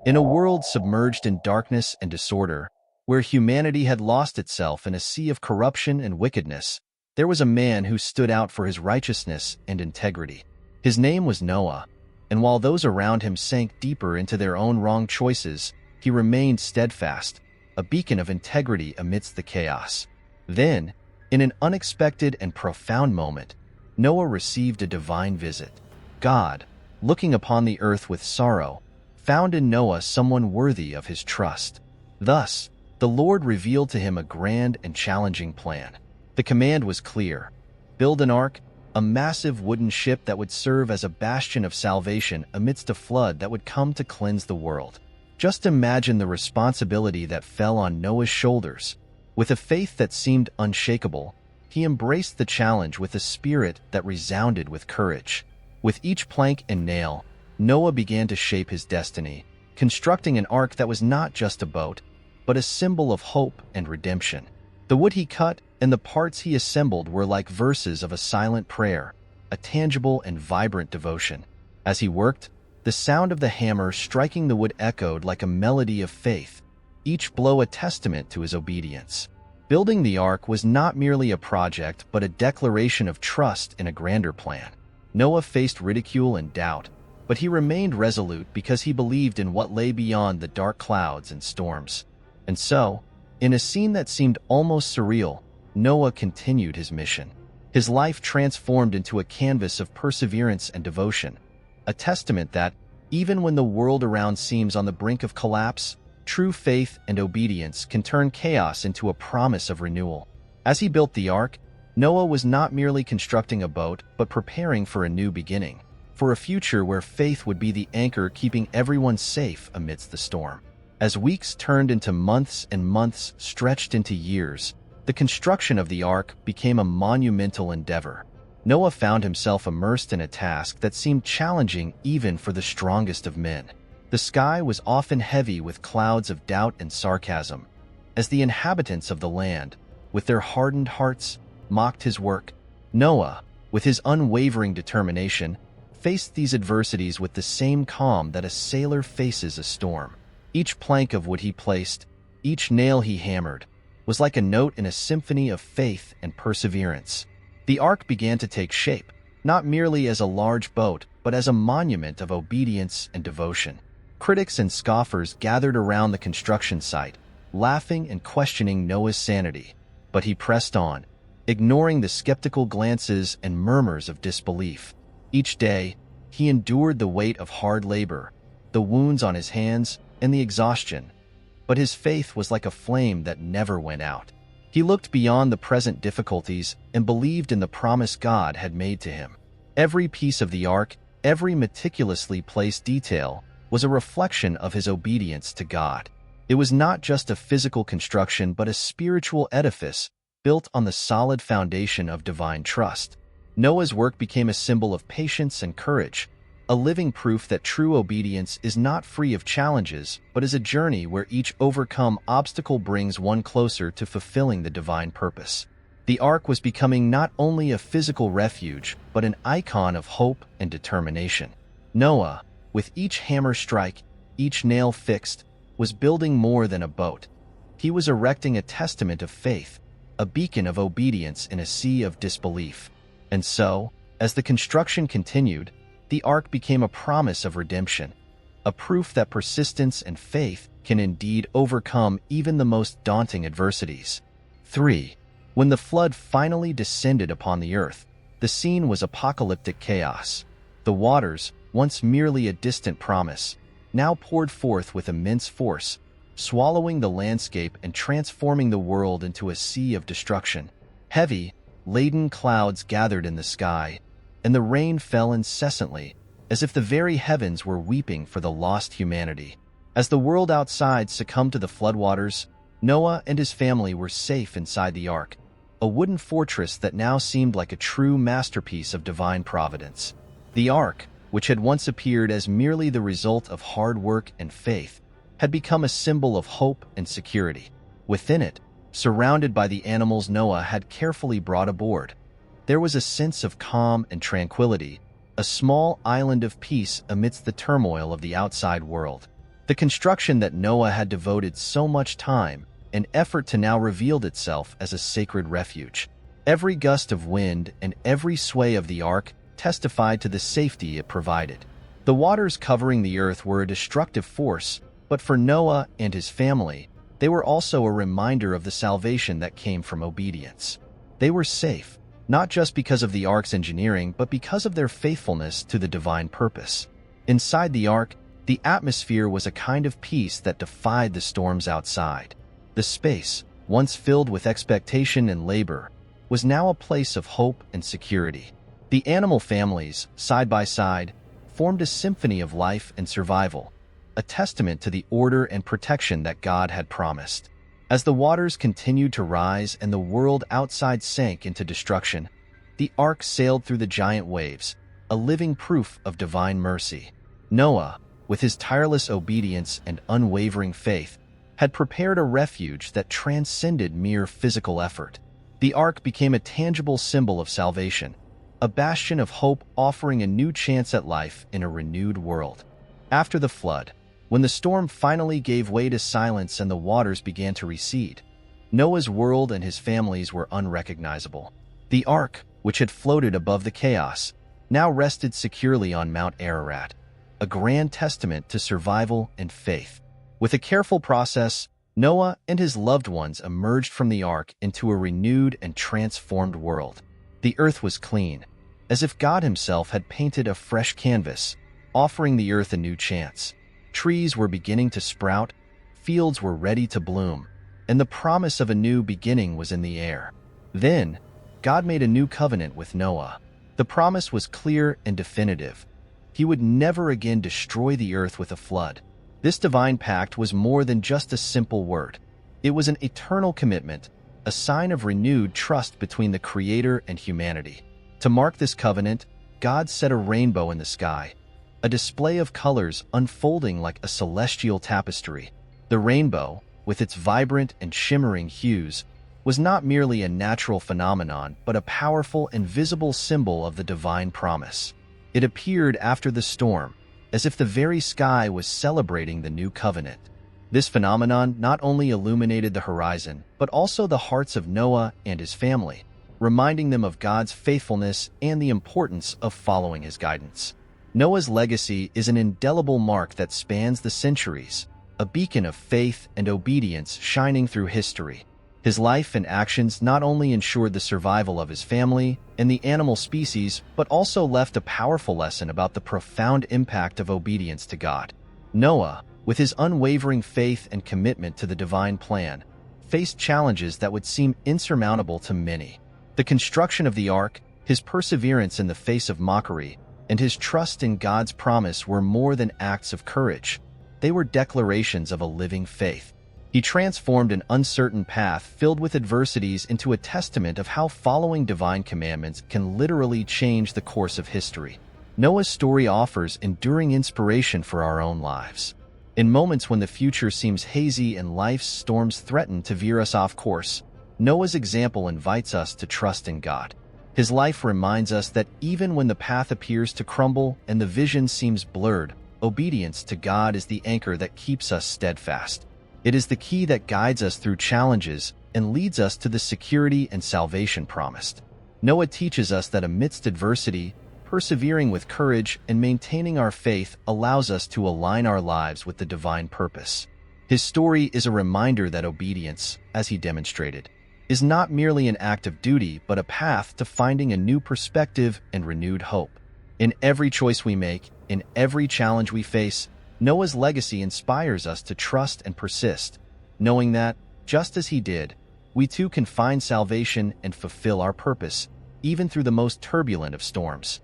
In a world submerged in darkness and disorder, where humanity had lost itself in a sea of corruption and wickedness, there was a man who stood out for his righteousness and integrity. His name was Noah, and while those around him sank deeper into their own wrong choices, he remained steadfast, a beacon of integrity amidst the chaos. Then, in an unexpected and profound moment, Noah received a divine visit. God, looking upon the earth with sorrow, found in Noah someone worthy of his trust. Thus, the Lord revealed to him a grand and challenging plan. The command was clear: build an ark, a massive wooden ship that would serve as a bastion of salvation amidst a flood that would come to cleanse the world. Just imagine the responsibility that fell on Noah's shoulders. With a faith that seemed unshakable, he embraced the challenge with a spirit that resounded with courage. With each plank and nail, Noah began to shape his destiny, constructing an ark that was not just a boat, but a symbol of hope and redemption. The wood he cut and the parts he assembled were like verses of a silent prayer, a tangible and vibrant devotion. As he worked, the sound of the hammer striking the wood echoed like a melody of faith, each blow a testament to his obedience. Building the ark was not merely a project, but a declaration of trust in a grander plan. Noah faced ridicule and doubt, but he remained resolute because he believed in what lay beyond the dark clouds and storms. And so, in a scene that seemed almost surreal, Noah continued his mission. His life transformed into a canvas of perseverance and devotion, a testament that, even when the world around seems on the brink of collapse, true faith and obedience can turn chaos into a promise of renewal. As he built the ark, Noah was not merely constructing a boat, but preparing for a new beginning, for a future where faith would be the anchor keeping everyone safe amidst the storm. As weeks turned into months and months stretched into years, the construction of the ark became a monumental endeavor. Noah found himself immersed in a task that seemed challenging even for the strongest of men. The sky was often heavy with clouds of doubt and sarcasm, as the inhabitants of the land, with their hardened hearts, mocked his work. Noah, with his unwavering determination, faced these adversities with the same calm that a sailor faces a storm. Each plank of wood he placed, each nail he hammered, was like a note in a symphony of faith and perseverance. The ark began to take shape, not merely as a large boat, but as a monument of obedience and devotion. Critics and scoffers gathered around the construction site, laughing and questioning Noah's sanity, but he pressed on, ignoring the skeptical glances and murmurs of disbelief. Each day, he endured the weight of hard labor, the wounds on his hands, and the exhaustion, but his faith was like a flame that never went out. He looked beyond the present difficulties and believed in the promise God had made to him. Every piece of the ark, every meticulously placed detail, was a reflection of his obedience to God. It was not just a physical construction, but a spiritual edifice built on the solid foundation of divine trust. Noah's work became a symbol of patience and courage, a living proof that true obedience is not free of challenges, but is a journey where each overcome obstacle brings one closer to fulfilling the divine purpose. The ark was becoming not only a physical refuge, but an icon of hope and determination. Noah, with each hammer strike, each nail fixed, was building more than a boat. He was erecting a testament of faith, a beacon of obedience in a sea of disbelief. And so, as the construction continued, the ark became a promise of redemption, a proof that persistence and faith can indeed overcome even the most daunting adversities. 3. When the flood finally descended upon the earth, the scene was apocalyptic chaos. The waters, once merely a distant promise, now poured forth with immense force, swallowing the landscape and transforming the world into a sea of destruction. Heavy, laden clouds gathered in the sky, and the rain fell incessantly, as if the very heavens were weeping for the lost humanity. As the world outside succumbed to the floodwaters, Noah and his family were safe inside the ark, a wooden fortress that now seemed like a true masterpiece of divine providence. The ark, which had once appeared as merely the result of hard work and faith, had become a symbol of hope and security. Within it, surrounded by the animals Noah had carefully brought aboard, there was a sense of calm and tranquility, a small island of peace amidst the turmoil of the outside world. The construction that Noah had devoted so much time and effort to now revealed itself as a sacred refuge. Every gust of wind and every sway of the ark testified to the safety it provided. The waters covering the earth were a destructive force, but for Noah and his family, they were also a reminder of the salvation that came from obedience. They were safe, not just because of the ark's engineering, but because of their faithfulness to the divine purpose. Inside the ark, the atmosphere was a kind of peace that defied the storms outside. The space, once filled with expectation and labor, was now a place of hope and security. The animal families, side by side, formed a symphony of life and survival, a testament to the order and protection that God had promised. As the waters continued to rise and the world outside sank into destruction, the ark sailed through the giant waves, a living proof of divine mercy. Noah, with his tireless obedience and unwavering faith, had prepared a refuge that transcended mere physical effort. The ark became a tangible symbol of salvation, a bastion of hope offering a new chance at life in a renewed world. After the flood, when the storm finally gave way to silence and the waters began to recede, Noah's world and his family's were unrecognizable. The ark, which had floated above the chaos, now rested securely on Mount Ararat, a grand testament to survival and faith. With a careful process, Noah and his loved ones emerged from the ark into a renewed and transformed world. The earth was clean, as if God himself had painted a fresh canvas, offering the earth a new chance. Trees were beginning to sprout, fields were ready to bloom, and the promise of a new beginning was in the air. Then, God made a new covenant with Noah. The promise was clear and definitive. He would never again destroy the earth with a flood. This divine pact was more than just a simple word. It was an eternal commitment, a sign of renewed trust between the Creator and humanity. To mark this covenant, God set a rainbow in the sky, a display of colors unfolding like a celestial tapestry. The rainbow, with its vibrant and shimmering hues, was not merely a natural phenomenon, but a powerful and visible symbol of the divine promise. It appeared after the storm, as if the very sky was celebrating the new covenant. This phenomenon not only illuminated the horizon, but also the hearts of Noah and his family, reminding them of God's faithfulness and the importance of following his guidance. Noah's legacy is an indelible mark that spans the centuries, a beacon of faith and obedience shining through history. His life and actions not only ensured the survival of his family and the animal species, but also left a powerful lesson about the profound impact of obedience to God. Noah, with his unwavering faith and commitment to the divine plan, faced challenges that would seem insurmountable to many. The construction of the ark, his perseverance in the face of mockery, and his trust in God's promise were more than acts of courage. They were declarations of a living faith. He transformed an uncertain path filled with adversities into a testament of how following divine commandments can literally change the course of history. Noah's story offers enduring inspiration for our own lives. In moments when the future seems hazy and life's storms threaten to veer us off course, Noah's example invites us to trust in God. His life reminds us that even when the path appears to crumble and the vision seems blurred, obedience to God is the anchor that keeps us steadfast. It is the key that guides us through challenges and leads us to the security and salvation promised. Noah teaches us that amidst adversity, persevering with courage and maintaining our faith allows us to align our lives with the divine purpose. His story is a reminder that obedience, as he demonstrated, is not merely an act of duty but a path to finding a new perspective and renewed hope. In every choice we make, in every challenge we face, Noah's legacy inspires us to trust and persist, knowing that, just as he did, we too can find salvation and fulfill our purpose, even through the most turbulent of storms.